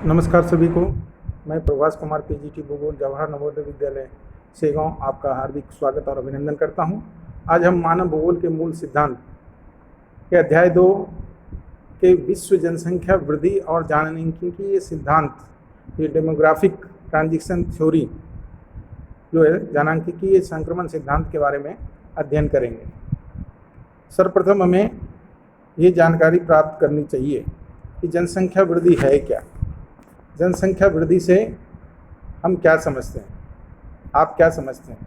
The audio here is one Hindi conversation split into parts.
नमस्कार सभी को। मैं प्रभास कुमार पीजीटी भूगोल जवाहर नवोदय विद्यालय सेगांव आपका हार्दिक स्वागत और अभिनंदन करता हूं। आज हम मानव भूगोल के मूल सिद्धांत के अध्याय 2 के विश्व जनसंख्या वृद्धि और जनसांख्यिकीय सिद्धांत, ये डेमोग्राफिक ट्रांजिशन थ्योरी जो है जनसांख्यिकीय संक्रमण सिद्धांत के बारे में अध्ययन करेंगे। सर्वप्रथम हमें ये जानकारी प्राप्त करनी चाहिए कि जनसंख्या वृद्धि है क्या। जनसंख्या वृद्धि से हम क्या समझते हैं, आप क्या समझते हैं?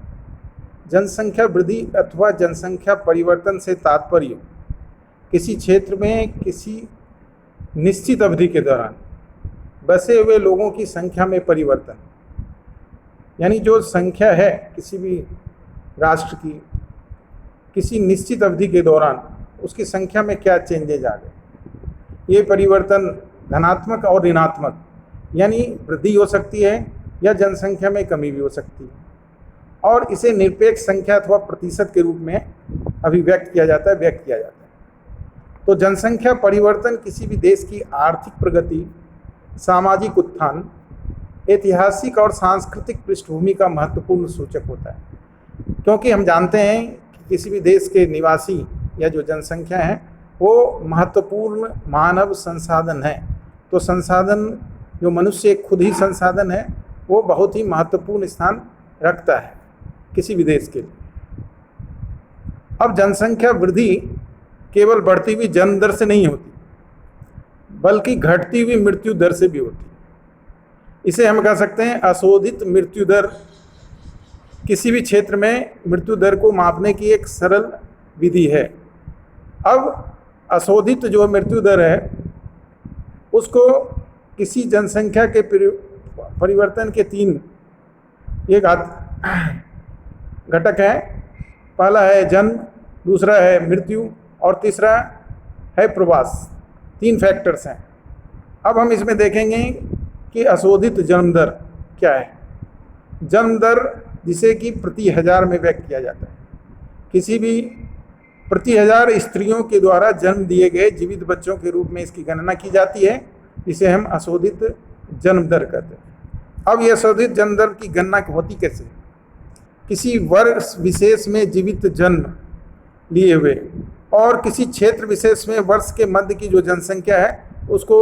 जनसंख्या वृद्धि अथवा जनसंख्या परिवर्तन से तात्पर्य किसी क्षेत्र में किसी निश्चित अवधि के दौरान बसे हुए लोगों की संख्या में परिवर्तन, यानी जो संख्या है किसी भी राष्ट्र की किसी निश्चित अवधि के दौरान उसकी संख्या में क्या चेंजेज आ गए। ये परिवर्तन धनात्मक और ऋणात्मक यानी वृद्धि हो सकती है या जनसंख्या में कमी भी हो सकती है, और इसे निरपेक्ष संख्या अथवा प्रतिशत के रूप में व्यक्त किया जाता है। तो जनसंख्या परिवर्तन किसी भी देश की आर्थिक प्रगति, सामाजिक उत्थान, ऐतिहासिक और सांस्कृतिक पृष्ठभूमि का महत्वपूर्ण सूचक होता है, क्योंकि हम जानते हैं कि किसी भी देश के निवासी या जो जनसंख्या है वो महत्वपूर्ण मानव संसाधन है। तो संसाधन जो मनुष्य खुद ही संसाधन है वो बहुत ही महत्वपूर्ण स्थान रखता है किसी भी देश के लिए। अब जनसंख्या वृद्धि केवल बढ़ती हुई जन्म दर से नहीं होती, बल्कि घटती हुई मृत्यु दर से भी होती है। इसे हम कह सकते हैं अशोधित मृत्यु दर। किसी भी क्षेत्र में मृत्यु दर को मापने की एक सरल विधि है। अब अशोधित जो मृत्यु दर है उसको किसी जनसंख्या के परिवर्तन के 3 घटक हैं। पहला है जन्म, दूसरा है मृत्यु और तीसरा है प्रवास। 3 फैक्टर्स हैं। अब हम इसमें देखेंगे कि अशोधित जन्म दर क्या है। जन्म दर जिसे कि प्रति 1000 में व्यक्त किया जाता है। किसी भी प्रति 1000 स्त्रियों के द्वारा जन्म दिए गए जीवित बच्चों के रूप में इसकी गणना की जाती है। इसे हम अशोधित जन्म दर कहते हैं। अब यह अशोधित जन्म दर की गणना होती कैसे? किसी वर्ष विशेष में जीवित जन्म लिए हुए और किसी क्षेत्र विशेष में वर्ष के मध्य की जो जनसंख्या है उसको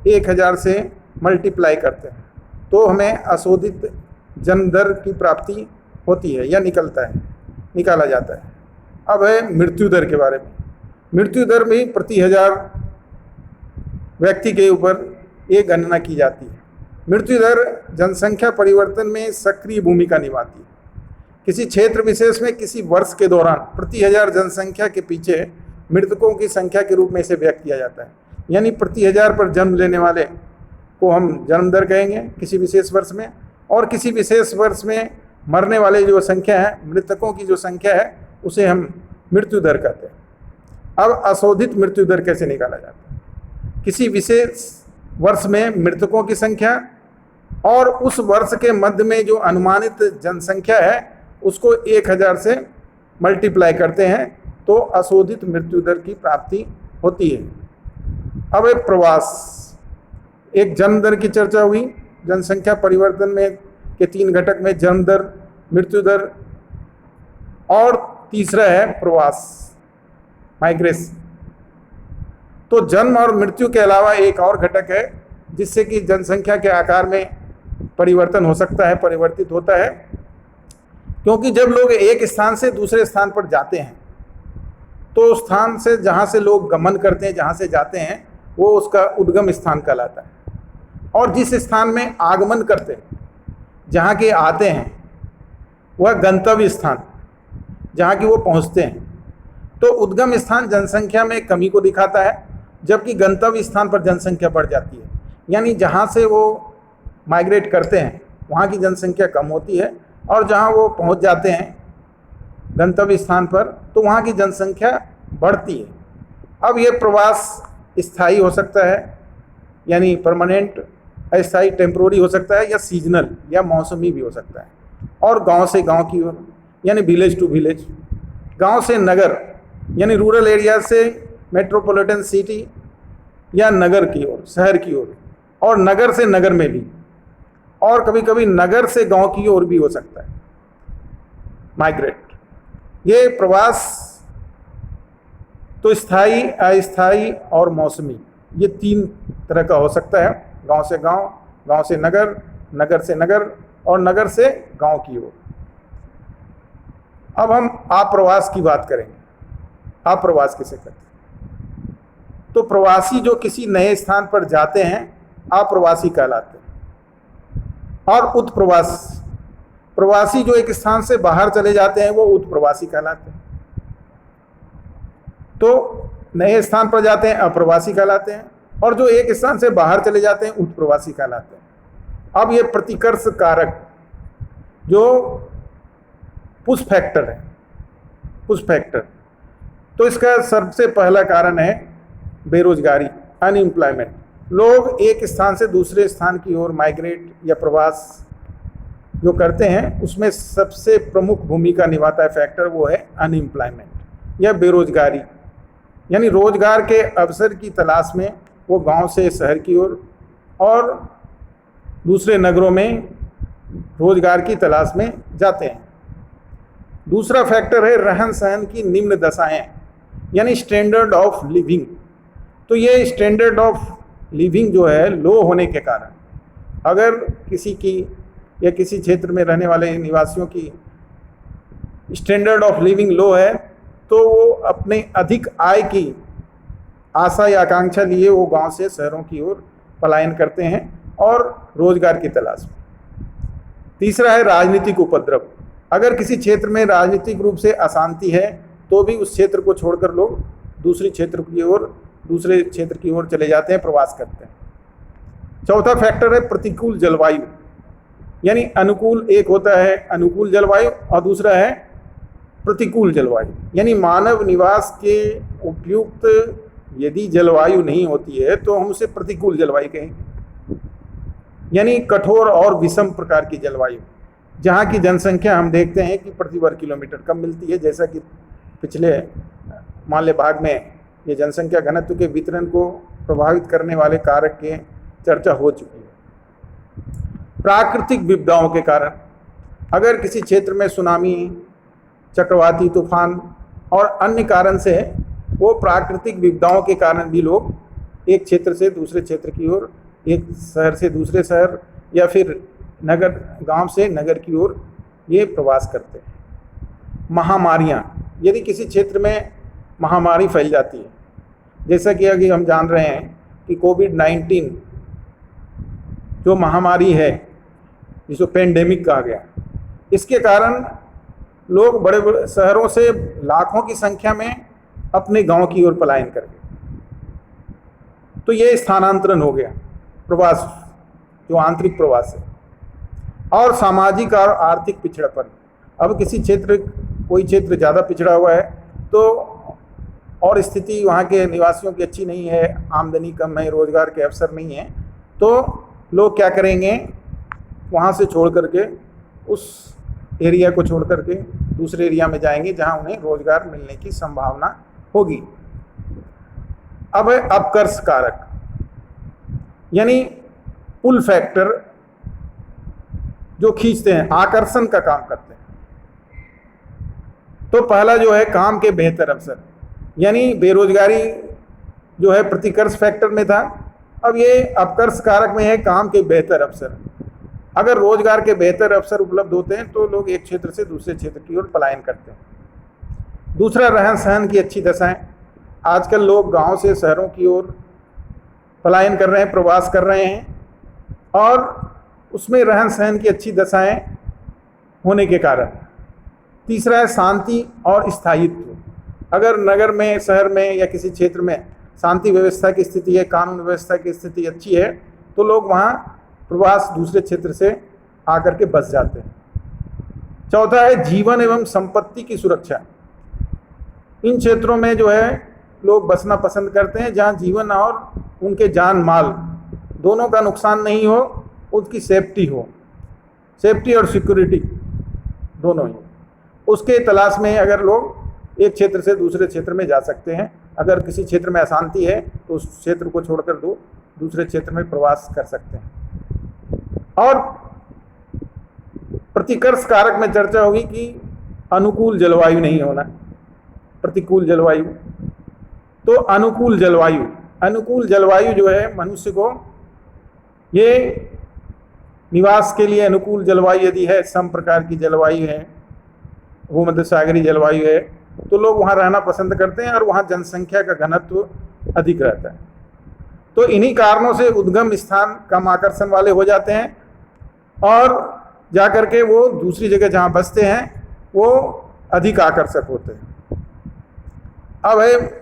1000 से मल्टीप्लाई करते हैं, तो हमें अशोधित जन्म दर की प्राप्ति होती है या निकाला जाता है। अब है मृत्यु दर के बारे में। मृत्यु दर में प्रति 1000 व्यक्ति के ऊपर ये गणना की जाती है। मृत्यु दर जनसंख्या परिवर्तन में सक्रिय भूमिका निभाती है। किसी क्षेत्र विशेष में किसी वर्ष के दौरान प्रति 1000 जनसंख्या के पीछे मृतकों की संख्या के रूप में इसे व्यक्त किया जाता है। यानी प्रति 1000 पर जन्म लेने वाले को हम जन्म दर कहेंगे किसी विशेष वर्ष में, और किसी विशेष वर्ष में मरने वाले जो संख्या है, मृतकों की जो संख्या है, उसे हम मृत्यु दर कहते हैं। अब अशोधित मृत्यु दर कैसे निकाला जाता है? किसी विशेष वर्ष में मृतकों की संख्या और उस वर्ष के मध्य में जो अनुमानित जनसंख्या है उसको 1000 से मल्टीप्लाई करते हैं, तो अशोधित मृत्यु दर की प्राप्ति होती है। अब एक प्रवास, एक जन्म दर की चर्चा हुई। जनसंख्या परिवर्तन में के 3 घटक में जन्म दर, मृत्यु दर और तीसरा है प्रवास, माइग्रेशन। तो जन्म और मृत्यु के अलावा एक और घटक है जिससे कि जनसंख्या के आकार में परिवर्तन हो सकता है, परिवर्तित होता है। क्योंकि जब लोग एक स्थान से दूसरे स्थान पर जाते हैं तो स्थान से जहाँ से लोग गमन करते हैं, जहाँ से जाते हैं, वो उसका उद्गम स्थान कहलाता है। और जिस स्थान में आगमन करते हैं, जहाँ के आते हैं, वह गंतव्य स्थान जहाँ की वो पहुँचते हैं। तो उद्गम स्थान जनसंख्या में कमी को दिखाता है, जबकि गंतव्य स्थान पर जनसंख्या बढ़ जाती है। यानी जहाँ से वो माइग्रेट करते हैं वहाँ की जनसंख्या कम होती है, और जहाँ वो पहुँच जाते हैं गंतव्य स्थान पर तो वहाँ की जनसंख्या बढ़ती है। अब ये प्रवास स्थायी हो सकता है, यानी परमानेंट, अस्थायी टेम्पोररी हो सकता है, या सीजनल या मौसमी भी हो सकता है। और गांव से गांव की ओर, यानी विलेज टू विलेज, गांव से नगर यानी रूरल एरिया से मेट्रोपॉलिटन सिटी या नगर की ओर, शहर की ओर, और नगर से नगर में भी, और कभी कभी नगर से गांव की ओर भी हो सकता है माइग्रेट। ये प्रवास तो स्थायी, अस्थायी और मौसमी, ये 3 तरह का हो सकता है। गांव से गांव, गांव से नगर, नगर से नगर और नगर से गांव की ओर। अब हम आप्रवास की बात करेंगे। आप्रवास किसे कहते हैं? तो प्रवासी जो किसी नए स्थान पर जाते हैं आप्रवासी कहलाते हैं। और उत्प्रवास, प्रवासी जो एक स्थान से बाहर चले जाते हैं वो उत्प्रवासी कहलाते हैं। तो नए स्थान पर जाते हैं अप्रवासी कहलाते हैं, और जो एक स्थान से बाहर चले जाते हैं उत्प्रवासी कहलाते हैं। अब ये प्रतिकर्ष कारक जो पुश फैक्टर है, पुश फैक्टर, तो इसका सबसे पहला कारण है बेरोजगारी, अनएम्प्लॉयमेंट। लोग एक स्थान से दूसरे स्थान की ओर माइग्रेट या प्रवास जो करते हैं उसमें सबसे प्रमुख भूमिका निभाता है फैक्टर, वो है अनएम्प्लॉयमेंट या बेरोजगारी। यानी रोजगार के अवसर की तलाश में वो गांव से शहर की ओर और दूसरे नगरों में रोजगार की तलाश में जाते हैं। दूसरा फैक्टर है रहन सहन की निम्न दशाएं, यानी स्टैंडर्ड ऑफ लिविंग। तो ये स्टैंडर्ड ऑफ लिविंग जो है लो होने के कारण, अगर किसी की या किसी क्षेत्र में रहने वाले निवासियों की स्टैंडर्ड ऑफ लिविंग लो है तो वो अपने अधिक आय की आशा या आकांक्षा लिए वो गांव से शहरों की ओर पलायन करते हैं और रोजगार की तलाश में। तीसरा है राजनीतिक उपद्रव। अगर किसी क्षेत्र में राजनीतिक रूप से अशांति है तो भी उस क्षेत्र को छोड़कर लोग दूसरे क्षेत्र की ओर चले जाते हैं, प्रवास करते हैं। चौथा फैक्टर है प्रतिकूल जलवायु, यानी अनुकूल एक होता है अनुकूल जलवायु और दूसरा है प्रतिकूल जलवायु। यानी मानव निवास के उपयुक्त यदि जलवायु नहीं होती है तो हम उसे प्रतिकूल जलवायु कहेंगे, यानी कठोर और विषम प्रकार की जलवायु, जहाँ की जनसंख्या हम देखते हैं कि प्रति वर्ग किलोमीटर कम मिलती है। जैसा कि पिछले माल्य भाग में ये जनसंख्या घनत्व के वितरण को प्रभावित करने वाले कारक के चर्चा हो चुकी है। प्राकृतिक विपदाओं के कारण, अगर किसी क्षेत्र में सुनामी, चक्रवाती तूफान और अन्य कारण से, वो प्राकृतिक विपदाओं के कारण भी लोग एक क्षेत्र से दूसरे क्षेत्र की ओर, एक शहर से दूसरे शहर या फिर नगर, गांव से नगर की ओर ये प्रवास करते हैं। महामारियां, यदि किसी क्षेत्र में महामारी फैल जाती है, जैसा कि अभी हम जान रहे हैं कि कोविड-19 जो महामारी है जिसको पेंडेमिक कहा गया, इसके कारण लोग बड़े बड़े शहरों से लाखों की संख्या में अपने गांव की ओर पलायन कर गए। तो ये स्थानांतरण हो गया, प्रवास जो आंतरिक प्रवास है। और सामाजिक और आर्थिक पिछड़ापन, अब किसी क्षेत्र, कोई क्षेत्र ज़्यादा पिछड़ा हुआ है तो और स्थिति वहाँ के निवासियों की अच्छी नहीं है, आमदनी कम है, रोजगार के अवसर नहीं है, तो लोग क्या करेंगे, वहाँ से छोड़ करके, उस एरिया को छोड़ करके दूसरे एरिया में जाएंगे जहाँ उन्हें रोजगार मिलने की संभावना होगी। अब है अपकर्ष कारक, यानी पुल फैक्टर जो खींचते हैं, आकर्षण का काम करते हैं। तो पहला जो है काम के बेहतर अवसर, यानी बेरोजगारी जो है प्रतिकर्ष फैक्टर में था, अब ये अपकर्ष कारक में है काम के बेहतर अवसर। अगर रोजगार के बेहतर अवसर उपलब्ध होते हैं तो लोग एक क्षेत्र से दूसरे क्षेत्र की ओर पलायन करते हैं। दूसरा रहन सहन की अच्छी दशाएं, आजकल लोग गांव से शहरों की ओर पलायन कर रहे हैं, प्रवास कर रहे हैं, और उसमें रहन सहन की अच्छी दशाएं होने के कारण। तीसरा है शांति और स्थायित्व, अगर नगर में, शहर में या किसी क्षेत्र में शांति व्यवस्था की स्थिति है, कानून व्यवस्था की स्थिति अच्छी है, तो लोग वहाँ प्रवास दूसरे क्षेत्र से आकर के बस जाते हैं। चौथा है जीवन एवं संपत्ति की सुरक्षा, इन क्षेत्रों में जो है लोग बसना पसंद करते हैं जहाँ जीवन और उनके जान माल दोनों का नुकसान नहीं हो, उसकी सेफ्टी हो, सेफ्टी और सिक्योरिटी दोनों ही, उसके तलाश में अगर लोग एक क्षेत्र से दूसरे क्षेत्र में जा सकते हैं। अगर किसी क्षेत्र में अशांति है तो उस क्षेत्र को छोड़कर दूसरे क्षेत्र में प्रवास कर सकते हैं। और प्रतिकर्ष कारक में चर्चा होगी कि अनुकूल जलवायु नहीं होना, प्रतिकूल जलवायु। तो अनुकूल जलवायु जो है मनुष्य को, ये निवास के लिए अनुकूल जलवायु यदि है, सम प्रकार की जलवायु है, भूमध्य सागरीय जलवायु है, तो लोग वहाँ रहना पसंद करते हैं और वहाँ जनसंख्या का घनत्व अधिक रहता है। तो इन्हीं कारणों से उद्गम स्थान कम आकर्षण वाले हो जाते हैं और जाकर के वो दूसरी जगह जहाँ बसते हैं वो अधिक आकर्षक होते हैं। अब है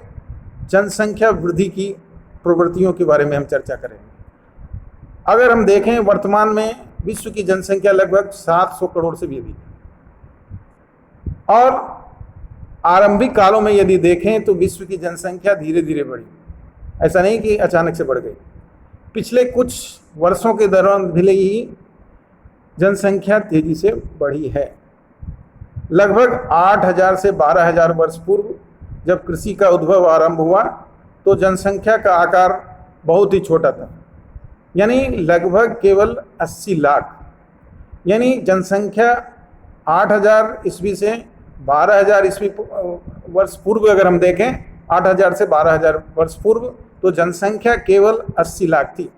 जनसंख्या वृद्धि की प्रवृत्तियों के बारे में हम चर्चा करेंगे। अगर हम देखें वर्तमान में विश्व की जनसंख्या लगभग 700 करोड़ से भी अधिक है और आरंभिक कालों में यदि देखें तो विश्व की जनसंख्या धीरे धीरे बढ़ी, ऐसा नहीं कि अचानक से बढ़ गई। पिछले कुछ वर्षों के दौरान भले ही जनसंख्या तेजी से बढ़ी है। लगभग 8000 से 12000 वर्ष पूर्व जब कृषि का उद्भव आरंभ हुआ तो जनसंख्या का आकार बहुत ही छोटा था, यानी लगभग केवल 80 लाख। यानी जनसंख्या 8000 ईस्वी से 12000 ईस्वी वर्ष पूर्व अगर हम देखें, 8000 से 12000 वर्ष पूर्व तो जनसंख्या केवल 80 लाख थी।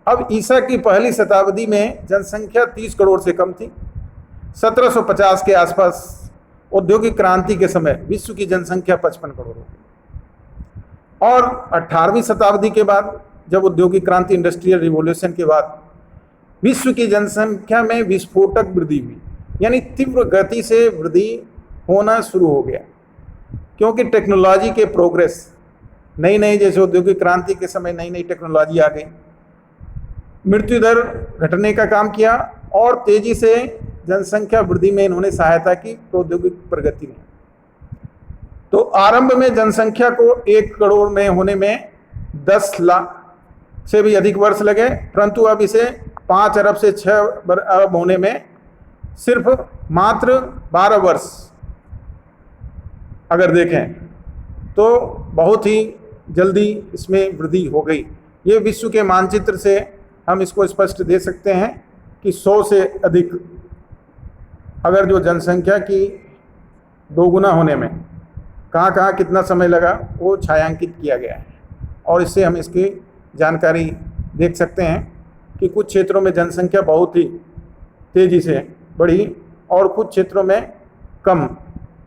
अब ईसा की पहली शताब्दी में जनसंख्या 30 करोड़ से कम थी। 1750 के आसपास औद्योगिक क्रांति के समय विश्व की जनसंख्या 55 करोड़ हो गई और 18वीं शताब्दी के बाद जब औद्योगिक क्रांति, इंडस्ट्रियल रिवॉल्यूशन के बाद विश्व की जनसंख्या में विस्फोटक वृद्धि हुई, यानी तीव्र गति से वृद्धि होना शुरू हो गया। क्योंकि टेक्नोलॉजी के प्रोग्रेस, नई नई, जैसे औद्योगिक क्रांति के समय नई नई टेक्नोलॉजी आ गई, मृत्यु दर घटने का काम किया और तेजी से जनसंख्या वृद्धि में इन्होंने सहायता की प्रौद्योगिक प्रगति में। तो आरंभ में जनसंख्या को 1 करोड़ में होने में 10 लाख से भी अधिक वर्ष लगे, परंतु अब इसे 5 अरब से 6 अरब होने में सिर्फ मात्र 12 वर्ष अगर देखें तो बहुत ही जल्दी इसमें वृद्धि हो गई। ये विश्व के मानचित्र से हम इसको स्पष्ट दे सकते हैं कि 100 से अधिक अगर जो जनसंख्या की दोगुना होने में कहाँ कहाँ कितना समय लगा वो छायांकित किया गया है और इससे हम इसकी जानकारी देख सकते हैं कि कुछ क्षेत्रों में जनसंख्या बहुत ही तेज़ी से बढ़ी और कुछ क्षेत्रों में कम,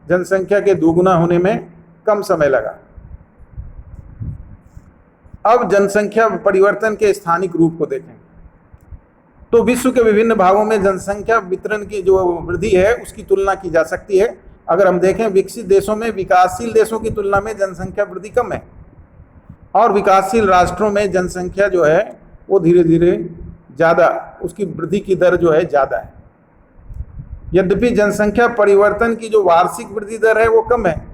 जनसंख्या के दोगुना होने में कम समय लगा। अब जनसंख्या परिवर्तन के स्थानिक रूप को देखें तो विश्व के विभिन्न भागों में जनसंख्या वितरण की जो वृद्धि है उसकी तुलना की जा सकती है। अगर हम देखें विकसित देशों में विकासशील देशों की तुलना में जनसंख्या वृद्धि कम है और विकासशील राष्ट्रों में जनसंख्या जो है वो धीरे धीरे ज़्यादा, उसकी वृद्धि की दर जो है ज़्यादा है। यद्यपि जनसंख्या परिवर्तन की जो वार्षिक वृद्धि दर है वो कम है,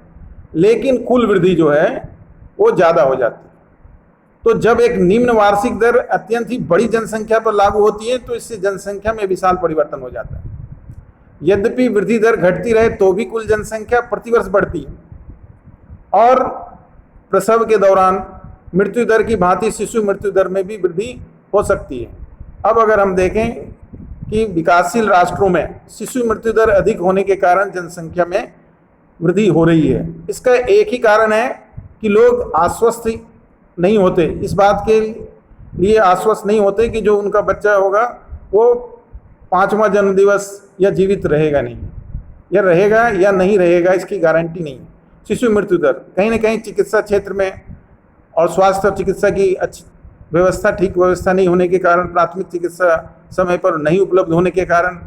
लेकिन कुल वृद्धि जो है वो ज़्यादा हो जाती है। तो जब एक निम्न वार्षिक दर अत्यंत ही बड़ी जनसंख्या पर लागू होती है तो इससे जनसंख्या में विशाल परिवर्तन हो जाता है। यद्यपि वृद्धि दर घटती रहे तो भी कुल जनसंख्या प्रतिवर्ष बढ़ती है और प्रसव के दौरान मृत्यु दर की भांति शिशु मृत्यु दर में भी वृद्धि हो सकती है। अब अगर हम देखें कि विकासशील राष्ट्रों में शिशु मृत्यु दर अधिक होने के कारण जनसंख्या में वृद्धि हो रही है। इसका एक ही कारण है कि लोग आश्वस्त नहीं होते, इस बात के लिए आश्वस्त नहीं होते कि जो उनका बच्चा होगा वो 5वां जन्मदिवस या जीवित रहेगा नहीं, या रहेगा या नहीं रहेगा इसकी गारंटी नहीं है। शिशु मृत्यु दर कहीं ना कहीं चिकित्सा क्षेत्र में और स्वास्थ्य और चिकित्सा की अच्छी व्यवस्था, ठीक व्यवस्था नहीं होने के कारण, प्राथमिक चिकित्सा समय पर नहीं उपलब्ध होने के कारण,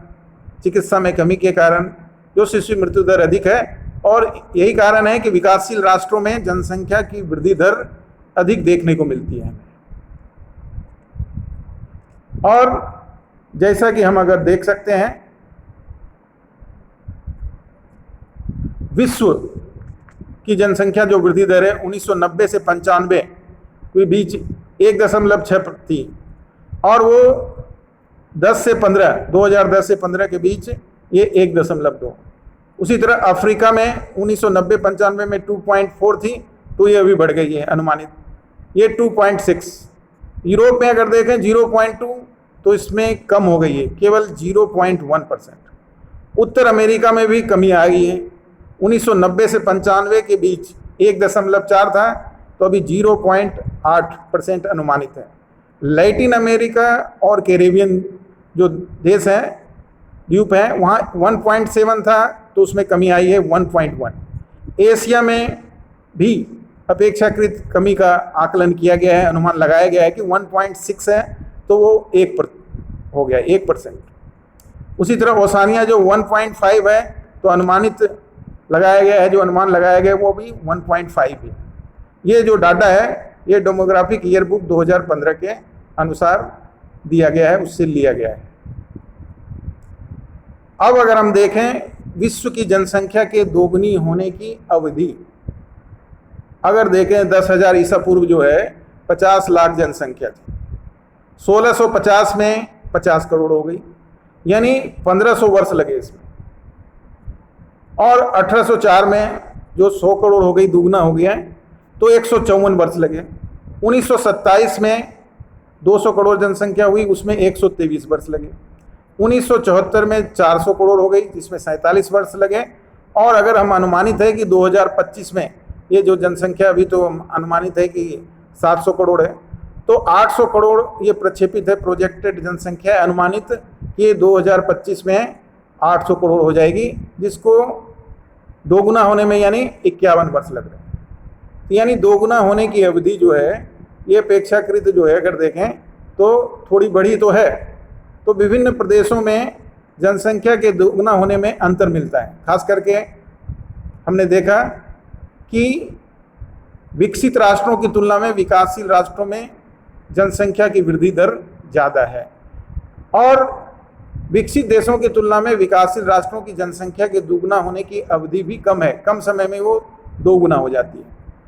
चिकित्सा में कमी के कारण जो शिशु मृत्यु दर अधिक है। और यही कारण है कि विकासशील राष्ट्रों में जनसंख्या की वृद्धि दर अधिक देखने को मिलती है। और जैसा कि हम अगर देख सकते हैं, विश्व की जनसंख्या जो वृद्धि दर है 1990 से 95 के बीच 1.6 थी और वो 2010 से 15 के बीच ये 1.2। उसी तरह अफ्रीका में 1990-95 में 2.4 थी, तो ये अभी बढ़ गई है अनुमानित, ये 2.6। यूरोप में अगर देखें 0.2, तो इसमें कम हो गई है, केवल 0.1%। उत्तर अमेरिका में भी कमी आ गई है, 1990 से 95 के बीच 1.4 था, तो अभी 0.8% अनुमानित है। लैटिन अमेरिका और कैरेबियन जो देश हैं, द्वीप हैं, वहाँ 1.7 था, तो उसमें कमी आई है 1.1। एशिया में भी अपेक्षाकृत कमी का आकलन किया गया है, अनुमान लगाया गया है कि 1.6 है, तो वो 1 हो गया, 1%। उसी तरह ओसानिया जो 1.5 है, तो अनुमानित लगाया गया है, जो अनुमान लगाया गया है वो भी 1.5 है। ये जो डाटा है ये डेमोग्राफिक ईयरबुक 2015 के अनुसार दिया गया है, उससे लिया गया है। अब अगर हम देखें विश्व की जनसंख्या के दोगुनी होने की अवधि, अगर देखें 10,000 ईसा पूर्व जो है 50 लाख जनसंख्या थी, 1650 में 50 करोड़ हो गई, यानी 1500 वर्ष लगे इसमें। और 1804 में जो 100 करोड़ हो गई, दुगना हो गया, तो 154 वर्ष लगे। 1927 में 200 करोड़ जनसंख्या हुई, उसमें 123 वर्ष लगे। 1974 में 400 करोड़ हो गई, जिसमें 47 वर्ष लगे। और अगर हम अनुमानित है कि 2025 में ये जो जनसंख्या अभी तो अनुमानित है कि 700 करोड़ है, तो 800 करोड़ ये प्रक्षेपित है, प्रोजेक्टेड जनसंख्या अनुमानित कि 2025 में 800 करोड़ हो जाएगी, जिसको दोगुना होने में यानी 51 वर्ष लग रहे हैं। तो यानी दोगुना होने की अवधि जो है ये अपेक्षाकृत जो है अगर देखें तो थोड़ी बड़ी तो है। तो विभिन्न प्रदेशों में जनसंख्या के दोगुना होने में अंतर मिलता है। खास करके हमने देखा कि विकसित राष्ट्रों की तुलना में विकासशील राष्ट्रों में जनसंख्या की वृद्धि दर ज़्यादा है, और विकसित देशों की तुलना में विकासशील राष्ट्रों की जनसंख्या के दुगुना होने की अवधि भी कम है, कम समय में वो दोगुना हो जाती है।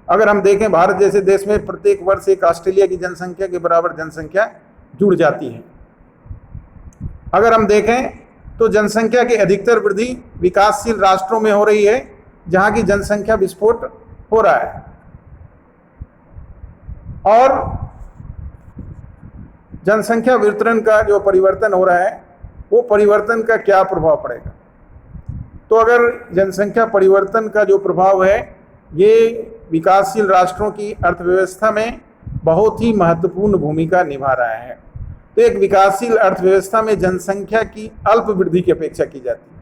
अगर हम देखें भारत जैसे देश में प्रत्येक वर्ष एक ऑस्ट्रेलिया की जनसंख्या के बराबर जनसंख्या जुड़ जाती है। अगर हम देखें तो जनसंख्या की अधिकतर वृद्धि विकासशील राष्ट्रों में हो रही है, जहां की जनसंख्या विस्फोट हो रहा है। और जनसंख्या वितरण का जो परिवर्तन हो रहा है, वो परिवर्तन का क्या प्रभाव पड़ेगा? तो अगर जनसंख्या परिवर्तन का जो प्रभाव है ये विकासशील राष्ट्रों की अर्थव्यवस्था में बहुत ही महत्वपूर्ण भूमिका निभा रहा है। तो एक विकासशील अर्थव्यवस्था में जनसंख्या की अल्प वृद्धि की अपेक्षा की जाती है,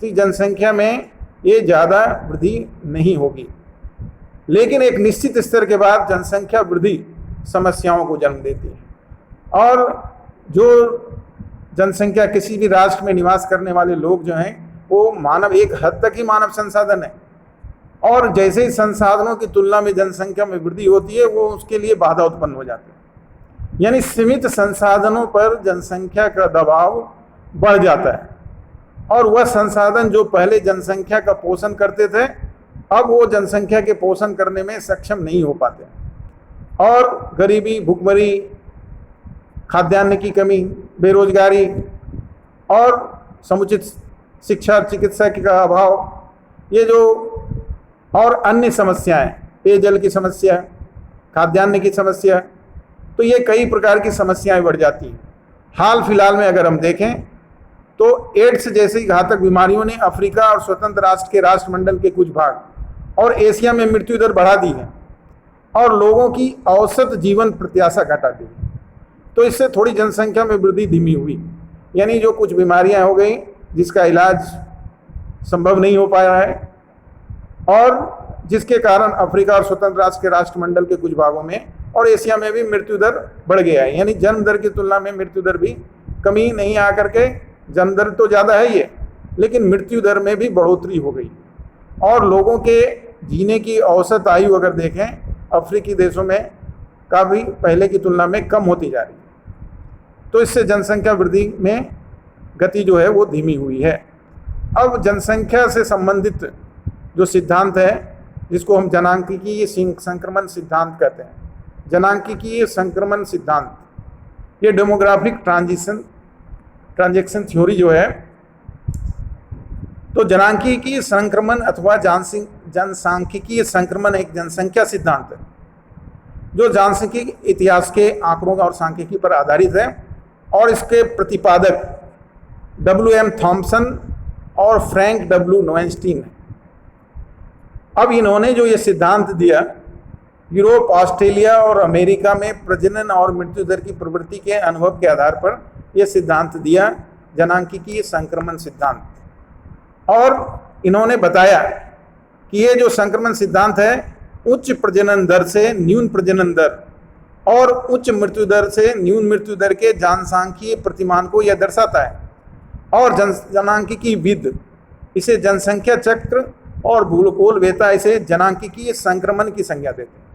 तो जनसंख्या में ये ज़्यादा वृद्धि नहीं होगी, लेकिन एक निश्चित स्तर के बाद जनसंख्या वृद्धि समस्याओं को जन्म देती है। और जो जनसंख्या किसी भी राष्ट्र में निवास करने वाले लोग जो हैं वो मानव एक हद तक ही मानव संसाधन है, और जैसे ही संसाधनों की तुलना में जनसंख्या में वृद्धि होती है वो उसके लिए बाधा उत्पन्न हो जाती है। यानी सीमित संसाधनों पर जनसंख्या का दबाव बढ़ जाता है, और वह संसाधन जो पहले जनसंख्या का पोषण करते थे अब वो जनसंख्या के पोषण करने में सक्षम नहीं हो पाते, और गरीबी, भुखमरी, खाद्यान्न की कमी, बेरोजगारी और समुचित शिक्षा, चिकित्सा का अभाव, ये जो और अन्य समस्याएं, पेयजल की समस्या, खाद्यान्न की समस्या, तो ये कई प्रकार की समस्याएं बढ़ जाती हैं। हाल फिलहाल में अगर हम देखें तो एड्स जैसी घातक बीमारियों ने अफ्रीका और स्वतंत्र राष्ट्र के राष्ट्रमंडल के कुछ भाग और एशिया में मृत्यु दर बढ़ा दी है, और लोगों की औसत जीवन प्रत्याशा घटा दी। तो इससे थोड़ी जनसंख्या में वृद्धि धीमी हुई, यानी जो कुछ बीमारियां हो गई जिसका इलाज संभव नहीं हो पाया है, और जिसके कारण अफ्रीका और स्वतंत्र राष्ट्र के राष्ट्रमंडल के कुछ भागों में और एशिया में भी मृत्यु दर बढ़ गया है। यानी जन्म दर की तुलना में मृत्यु दर भी कमी नहीं आ करके, जन्म दर तो ज़्यादा है ये, लेकिन मृत्यु दर में भी बढ़ोतरी हो गई, और लोगों के जीने की औसत आयु अगर देखें अफ्रीकी देशों में काफ़ी पहले की तुलना में कम होती जा रही है। तो इससे जनसंख्या वृद्धि में गति जो है वो धीमी हुई है। अब जनसंख्या से संबंधित जो सिद्धांत है जिसको हम जनांकिकीय संक्रमण सिद्धांत कहते हैं, जनांकिकीय संक्रमण सिद्धांत, ये डेमोग्राफिक ट्रांजैक्शन थ्योरी जो है, तो जनांकिकीय संक्रमण अथवा जनसांख्यिकीय संक्रमण एक जनसंख्या सिद्धांत है जो जनसांख्यिकी इतिहास के आंकड़ों और सांख्यिकी पर आधारित है, और इसके प्रतिपादक W.M. थॉम्सन और फ्रैंक W. नोएनस्टीन है। अब इन्होंने जो ये सिद्धांत दिया, यूरोप, ऑस्ट्रेलिया और अमेरिका में प्रजनन और मृत्यु दर की प्रवृत्ति के अनुभव के आधार पर यह सिद्धांत दिया, जनांकिकीय संक्रमण सिद्धांत। और इन्होंने बताया कि ये जो संक्रमण सिद्धांत है, उच्च प्रजनन दर से न्यून प्रजनन दर और उच्च मृत्यु दर से न्यून मृत्यु दर के जनसांख्यिकीय प्रतिमान को यह दर्शाता है। और जनांकिकी विद इसे जनसंख्या चक्र और भूगोल वेता इसे जनांकिकीय संक्रमण की संज्ञा देते हैं।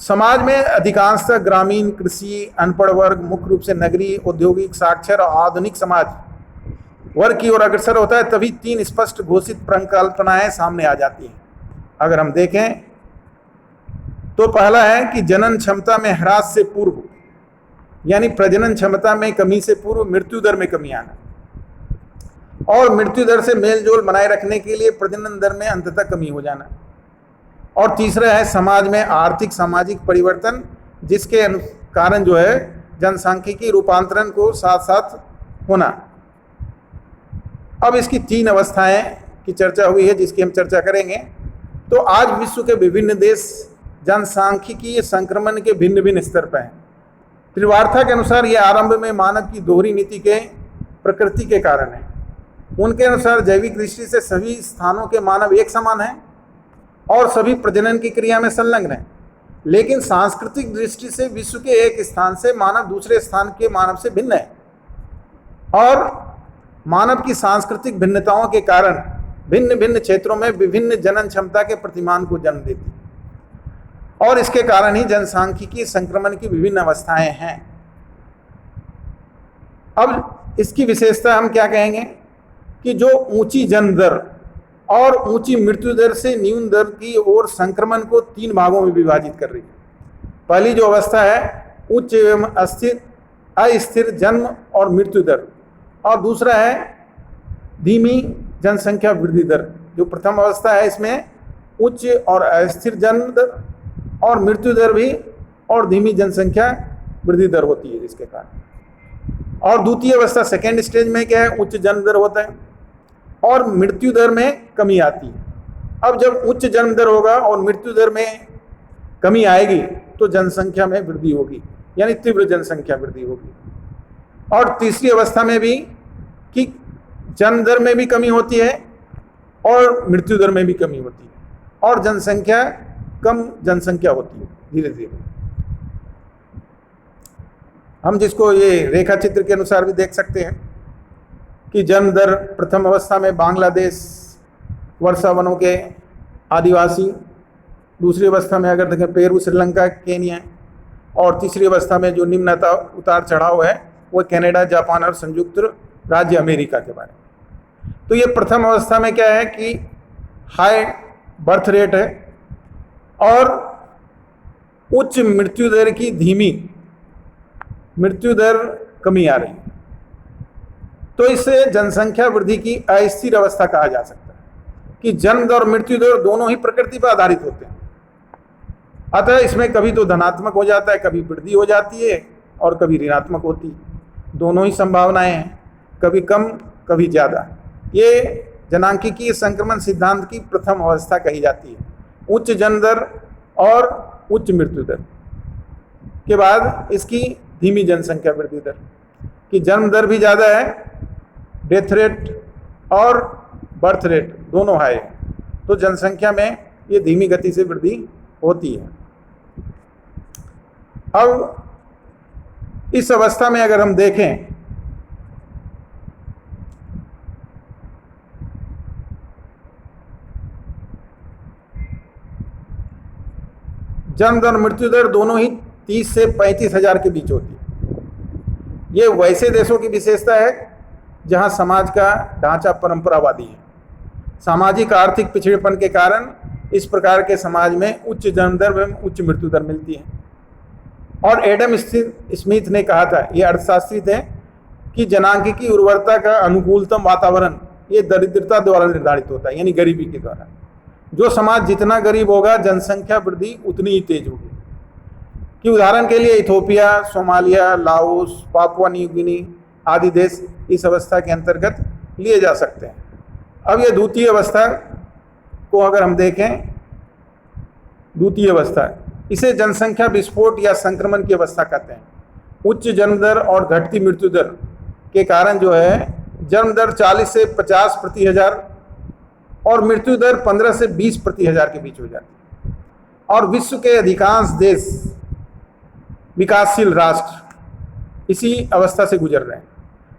समाज में अधिकांशतः ग्रामीण, कृषि, अनपढ़ वर्ग, मुख्य रूप से नगरीय, औद्योगिक, साक्षर और आधुनिक समाज वर्ग की ओर अग्रसर होता है, तभी 3 स्पष्ट घोषित परिकल्पनाएं सामने आ जाती हैं। अगर हम देखें तो पहला है कि जनन क्षमता में ह्रास से पूर्व, यानी प्रजनन क्षमता में कमी से पूर्व मृत्यु दर में कमी आना, और मृत्यु दर से मेलजोल बनाए रखने के लिए प्रजनन दर में अंततः कमी हो जाना। और तीसरा है समाज में आर्थिक सामाजिक परिवर्तन, जिसके कारण जो है जनसांख्यिकी रूपांतरण को साथ साथ होना। अब इसकी 3 अवस्थाएं की चर्चा हुई है, जिसकी हम चर्चा करेंगे। तो आज विश्व के विभिन्न देश जनसांख्यिकीय संक्रमण के भिन्न भिन्न स्तर पर हैं। त्रिवार्था के अनुसार यह आरंभ में मानव की दोहरी नीति के प्रकृति के कारण है। उनके अनुसार जैविक दृष्टि से सभी स्थानों के मानव एक समान हैं और सभी प्रजनन की क्रिया में संलग्न हैं, लेकिन सांस्कृतिक दृष्टि से विश्व के एक स्थान से मानव दूसरे स्थान के मानव से भिन्न है, और मानव की सांस्कृतिक भिन्नताओं के कारण भिन्न भिन्न क्षेत्रों में विभिन्न जनन क्षमता के प्रतिमान को जन्म देती है, और इसके कारण ही जनसांख्यिकीय संक्रमण की विभिन्न अवस्थाएं हैं। अब इसकी विशेषता हम क्या कहेंगे कि जो ऊंची जन्म दर और ऊंची मृत्यु दर से न्यून दर की ओर संक्रमण को 3 भागों में विभाजित कर रही है। पहली जो अवस्था है उच्च एवं अस्थिर जन्म और मृत्यु दर, और दूसरा है धीमी जनसंख्या वृद्धि दर। जो प्रथम अवस्था है इसमें उच्च और अस्थिर जन्म दर और मृत्यु दर भी और धीमी जनसंख्या वृद्धि दर होती है, जिसके कारण। और द्वितीय अवस्था सेकेंड स्टेज में क्या है, उच्च जन्म दर होता है और मृत्यु दर में कमी आती है। अब जब उच्च जन्म दर होगा और मृत्यु दर में कमी आएगी तो जनसंख्या में वृद्धि होगी, यानी तीव्र जनसंख्या वृद्धि होगी। और तीसरी अवस्था में भी कि जन्म दर में भी कमी होती है और मृत्यु दर में भी कमी होती है, और जनसंख्या कम जनसंख्या होती है धीरे धीरे। हम जिसको ये रेखा चित्र के अनुसार भी देख सकते हैं कि जन्म दर प्रथम अवस्था में बांग्लादेश, वर्षा वनों के आदिवासी, दूसरी अवस्था में अगर देखें पेरू, श्रीलंका, केन्या, और तीसरी अवस्था में जो निम्न उतार चढ़ाव है वो कनाडा, जापान और संयुक्त राज्य अमेरिका के बारे में। तो ये प्रथम अवस्था में क्या है कि हाई बर्थ रेट है और उच्च मृत्यु दर की धीमी मृत्यु दर कमी आ रही है, तो इसे जनसंख्या वृद्धि की अस्थिर अवस्था कहा जा सकता है कि जन्म दर और मृत्यु दर दोनों ही प्रकृति पर आधारित होते हैं। अतः इसमें कभी तो धनात्मक हो जाता है, कभी वृद्धि हो जाती है और कभी ऋणात्मक होती है। दोनों ही संभावनाएं हैं, कभी कम कभी ज़्यादा। ये जनांकिकीय संक्रमण सिद्धांत की प्रथम अवस्था कही जाती है, उच्च जन्म दर और उच्च मृत्यु दर के बाद इसकी धीमी जनसंख्या वृद्धि दर, कि जन्म दर भी ज़्यादा है, डेथ रेट और बर्थ रेट दोनों हाई है, तो जनसंख्या में ये धीमी गति से वृद्धि होती है। अब इस अवस्था में अगर हम देखें जन्म दर मृत्यु दर दोनों ही 30 से 35 हज़ार के बीच होती है। ये वैसे देशों की विशेषता है जहां समाज का ढांचा परंपरावादी है। सामाजिक आर्थिक पिछड़ेपन के कारण इस प्रकार के समाज में उच्च जन्म दर एवं उच्च मृत्यु दर मिलती है। और एडम स्मिथ ने कहा था, ये अर्थशास्त्री थे, कि जनांकिकी उर्वरता का अनुकूलतम वातावरण ये दरिद्रता द्वारा निर्धारित होता है, यानी गरीबी के द्वारा। जो समाज जितना गरीब होगा जनसंख्या वृद्धि उतनी ही तेज होगी। कि उदाहरण के लिए Ethiopia, Somalia, Laos, Papua New Guinea आदि देश इस अवस्था के अंतर्गत लिए जा सकते हैं। अब ये द्वितीय अवस्था को अगर हम देखें, द्वितीय अवस्था, इसे जनसंख्या विस्फोट या संक्रमण की अवस्था कहते हैं। उच्च जन्म दर और घटती मृत्यु दर के कारण जो है जन्म दर 40 से 50 प्रति हजार और मृत्यु दर 15 से 20 प्रति हजार के बीच हो जाती है। और विश्व के अधिकांश देश, विकासशील राष्ट्र इसी अवस्था से गुजर रहे हैं,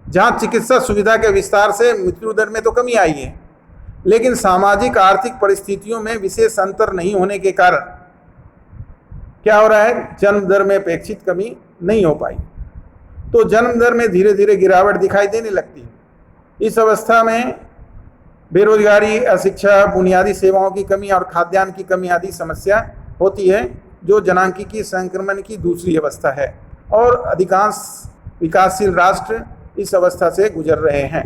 जहां चिकित्सा सुविधा के विस्तार से मृत्यु दर में तो कमी आई है, लेकिन सामाजिक आर्थिक परिस्थितियों में विशेष अंतर नहीं होने के कारण क्या हो रहा है, जन्म दर में अपेक्षित कमी नहीं हो पाई। तो जन्म दर में धीरे धीरे गिरावट दिखाई देने लगती है। इस अवस्था में बेरोजगारी, अशिक्षा, बुनियादी सेवाओं की कमी और खाद्यान्न की कमी आदि समस्या होती है, जो जनांकीय संक्रमण की दूसरी अवस्था है। और अधिकांश विकासशील राष्ट्र इस अवस्था से गुजर रहे हैं।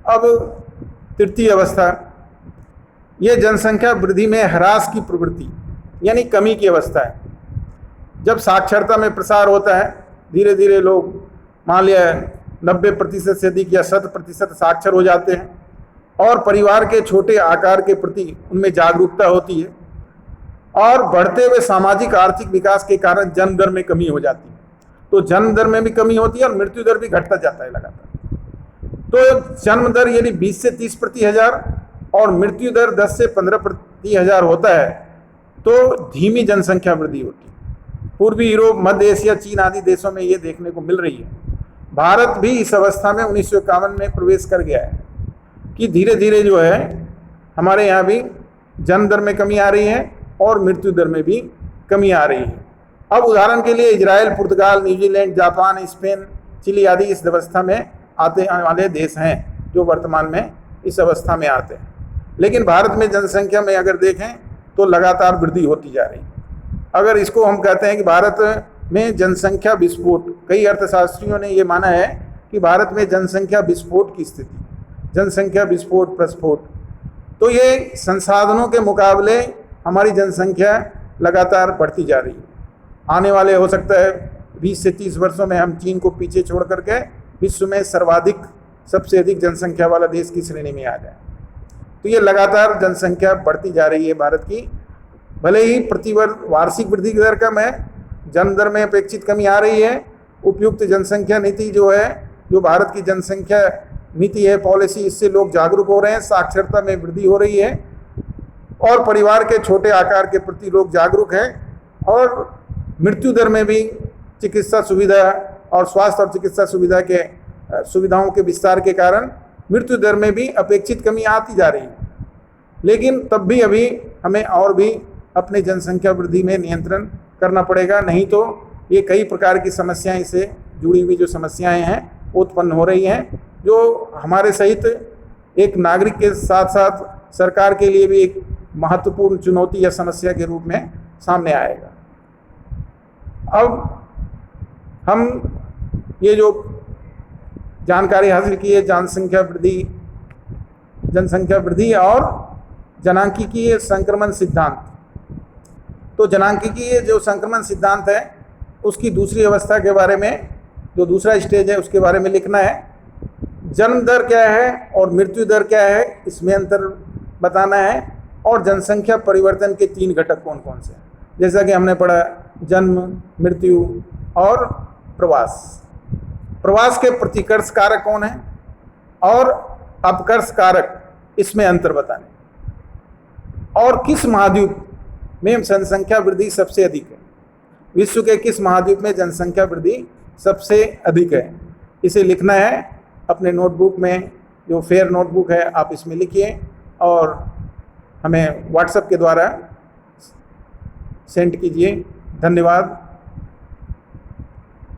अब तृतीय अवस्था, ये जनसंख्या वृद्धि में ह्रास की प्रवृत्ति यानी कमी की अवस्था है। जब साक्षरता में प्रसार होता है, धीरे धीरे लोग मान लिया 90% से अधिक या 100% साक्षर हो जाते हैं और परिवार के छोटे आकार के प्रति उनमें जागरूकता होती है, और बढ़ते हुए सामाजिक आर्थिक विकास के कारण जन्म दर में कमी हो जाती है। तो जन्म दर में भी कमी होती है और मृत्यु दर भी घटता जाता है लगातार। तो जन्म दर यदि 20 से 30 प्रति हजार और मृत्यु दर 10 से 15 प्रति हजार होता है तो धीमी जनसंख्या वृद्धि होती है। पूर्वी यूरोप, मध्य एशिया, चीन आदि देशों में ये देखने को मिल रही है। भारत भी इस अवस्था में 1951 में प्रवेश कर गया है कि धीरे धीरे जो है हमारे यहाँ भी जन्म दर में कमी आ रही है और मृत्यु दर में भी कमी आ रही है। अब उदाहरण के लिए इजराइल, पुर्तगाल, न्यूजीलैंड, जापान, स्पेन, चिली आदि इस अवस्था में आने वाले देश हैं जो वर्तमान में इस अवस्था में आते हैं। लेकिन भारत में जनसंख्या में अगर देखें तो लगातार वृद्धि होती जा रही है। अगर इसको हम कहते हैं कि भारत में जनसंख्या विस्फोट, कई अर्थशास्त्रियों ने ये माना है कि भारत में जनसंख्या विस्फोट की स्थिति, जनसंख्या विस्फोट, प्रस्फोट। तो ये संसाधनों के मुकाबले हमारी जनसंख्या लगातार बढ़ती जा रही है। आने वाले हो सकता है 20 से 30 वर्षों में हम चीन को पीछे छोड़ करके विश्व में सर्वाधिक, सबसे अधिक जनसंख्या वाला देश की श्रेणी में आ जाए। तो ये लगातार जनसंख्या बढ़ती जा रही है भारत की। भले ही प्रतिवर्ष वार्षिक वृद्धि की दर कम है, जन्म दर में अपेक्षित कमी आ रही है। उपयुक्त जनसंख्या नीति जो है, जो भारत की जनसंख्या नीति है, पॉलिसी, इससे लोग जागरूक हो रहे हैं, साक्षरता में वृद्धि हो रही है और परिवार के छोटे आकार के प्रति लोग जागरूक हैं। और मृत्यु दर में भी चिकित्सा सुविधा और स्वास्थ्य और चिकित्सा सुविधा के सुविधाओं के विस्तार के कारण मृत्यु दर में भी अपेक्षित कमी आती जा रही है। लेकिन तब भी अभी हमें और भी अपने जनसंख्या वृद्धि में नियंत्रण करना पड़ेगा, नहीं तो ये कई प्रकार की समस्याएं, इससे जुड़ी हुई जो समस्याएं हैं उत्पन्न हो रही हैं, जो हमारे सहित एक नागरिक के साथ साथ सरकार के लिए भी एक महत्वपूर्ण चुनौती या समस्या के रूप में सामने आएगा। अब हम ये जो जानकारी हासिल की है जनसंख्या वृद्धि और जनांकीय संक्रमण सिद्धांत, तो जनांकीय जो संक्रमण सिद्धांत है उसकी दूसरी अवस्था के बारे में, जो दूसरा स्टेज है उसके बारे में लिखना है। जन्म दर क्या है और मृत्यु दर क्या है, इसमें अंतर बताना है। और जनसंख्या परिवर्तन के 3 घटक कौन कौन से हैं, जैसा कि हमने पढ़ा, जन्म, मृत्यु और प्रवास। प्रवास के प्रतिकर्ष कारक कौन है और अपकर्ष कारक, इसमें अंतर बताने। और किस महाद्वीप में जनसंख्या वृद्धि सबसे अधिक है, विश्व के किस महाद्वीप में जनसंख्या वृद्धि सबसे अधिक है, इसे लिखना है अपने नोटबुक में। जो फेयर नोटबुक है आप इसमें लिखिए और हमें व्हाट्सएप के द्वारा सेंड कीजिए। धन्यवाद।